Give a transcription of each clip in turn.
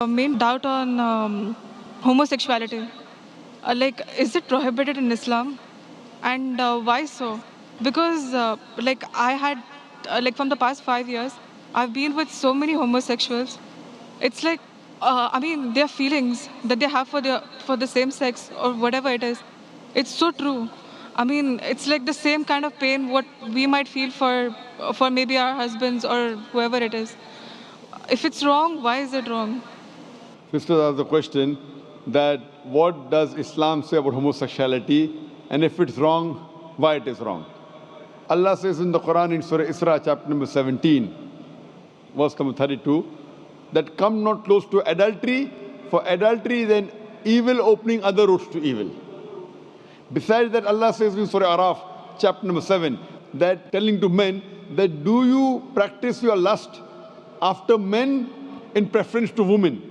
Main doubt on homosexuality. Is it prohibited in Islam? And why so? Because, I had, from the past 5 years, I've been with so many homosexuals. It's like, their feelings that they have for the same sex or whatever it is. It's so true. It's like the same kind of pain what we might feel for maybe our husbands or whoever it is. If it's wrong, why is it wrong? Sister asked the question that what does Islam say about homosexuality, and if it's wrong, why it is wrong. Allah says in the Quran in Surah Isra chapter number 17, verse number 32, that come not close to adultery, for adultery then evil opening other roads to evil. Besides that, Allah says in Surah Araf chapter number 7, that telling to men that do you practice your lust after men in preference to women.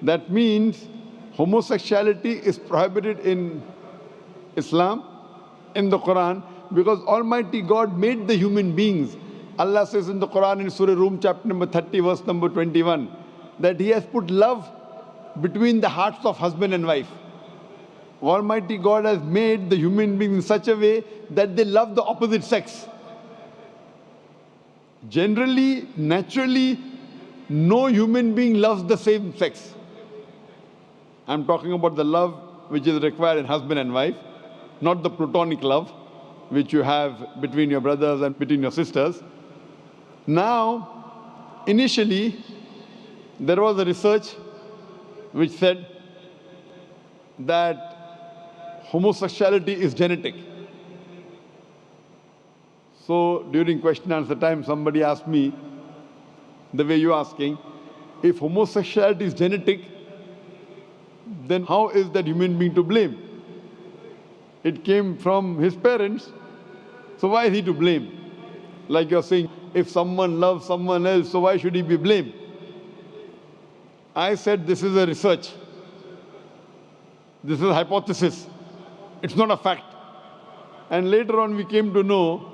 That means homosexuality is prohibited in Islam, in the Quran, because Almighty God made the human beings. Allah says in the Quran in Surah Rum chapter number 30 verse number 21 that He has put love between the hearts of husband and wife. Almighty God has made the human beings in such a way that they love the opposite sex. Generally, naturally, no human being loves the same sex. I'm talking about the love which is required in husband and wife, not the platonic love which you have between your brothers and between your sisters. Now, initially, there was a research which said that homosexuality is genetic. So during question and answer time, somebody asked me, the way you're asking, if homosexuality is genetic, then how is that human being to blame? It came from his parents, so why is he to blame? Like you're saying, if someone loves someone else, so why should he be blamed? I said this is a research. This is a hypothesis. It's not a fact. And later on we came to know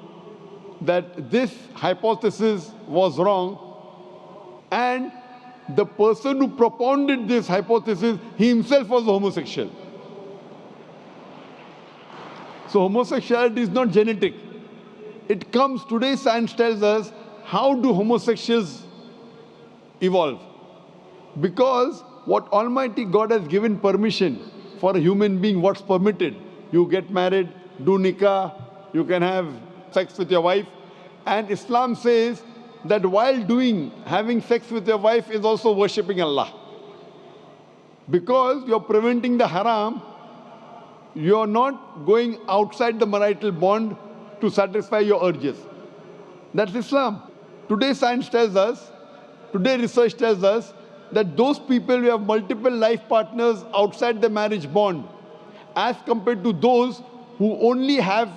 that this hypothesis was wrong, and the person who propounded this hypothesis, he himself was a homosexual. So homosexuality is not genetic. It comes, today science tells us, how do homosexuals evolve? Because what Almighty God has given permission for a human being, what's permitted. You get married, do nikah, you can have sex with your wife. And Islam says that while having sex with your wife is also worshipping Allah. Because you're preventing the haram, you're not going outside the marital bond to satisfy your urges. That's Islam. Today science tells us, today research tells us that those people who have multiple life partners outside the marriage bond, as compared to those who only have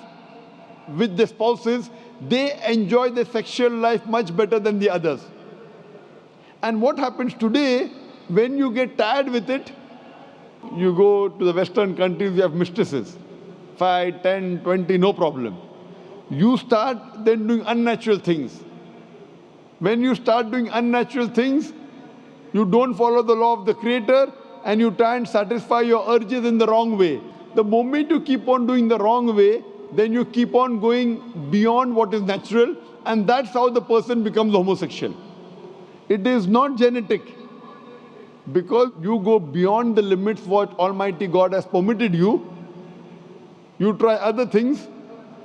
with the spouses, they enjoy their sexual life much better than the others. And what happens today, when you get tired with it, you go to the Western countries, you have mistresses. 5, 10, 20, no problem. You start then doing unnatural things. When you start doing unnatural things, you don't follow the law of the Creator and you try and satisfy your urges in the wrong way. The moment you keep on doing the wrong way, then you keep on going beyond what is natural, and that's how the person becomes homosexual. It is not genetic. Because you go beyond the limits what Almighty God has permitted you, you try other things,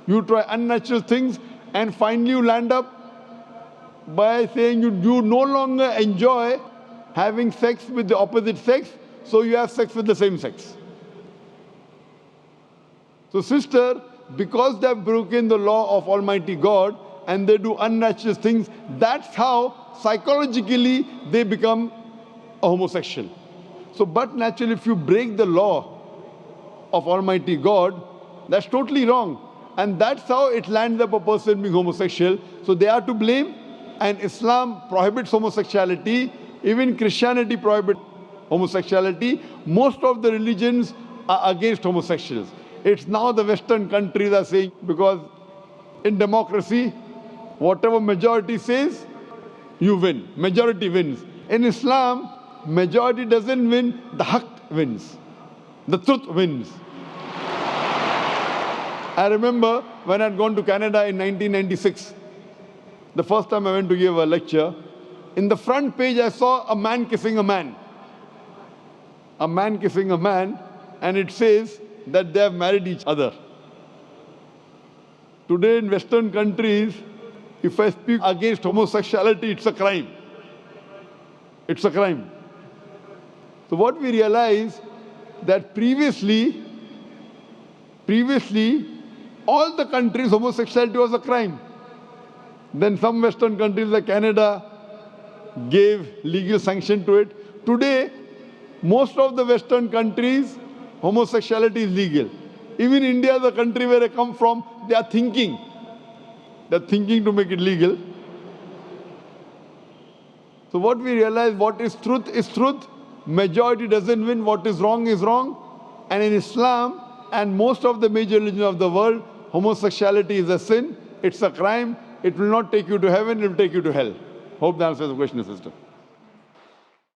you try unnatural things, and finally you land up by saying you no longer enjoy having sex with the opposite sex, so you have sex with the same sex. So sister, because they have broken the law of Almighty God and they do unnatural things, that's how psychologically they become a homosexual. So, but naturally, if you break the law of Almighty God, that's totally wrong. And that's how it lands up a person being homosexual. So they are to blame, and Islam prohibits homosexuality. Even Christianity prohibits homosexuality. Most of the religions are against homosexuals. It's now the Western countries are saying, because in democracy, whatever majority says, you win. Majority wins. In Islam, majority doesn't win, the haqq wins. The truth wins. I remember when I'd gone to Canada in 1996, the first time I went to give a lecture, in the front page I saw a man kissing a man. A man kissing a man, and it says that they have married each other. Today in Western countries, if I speak against homosexuality, it's a crime. It's a crime. So what we realize that previously, all the countries, homosexuality was a crime. Then some Western countries like Canada gave legal sanction to it. Today, most of the Western countries, homosexuality is legal. Even India, the country where I come from, they are thinking to make it legal. So what we realize, what is truth. Majority doesn't win. What is wrong is wrong. And in Islam and most of the major religions of the world, homosexuality is a sin. It's a crime. It will not take you to heaven. It will take you to hell. Hope that answers the question, sister.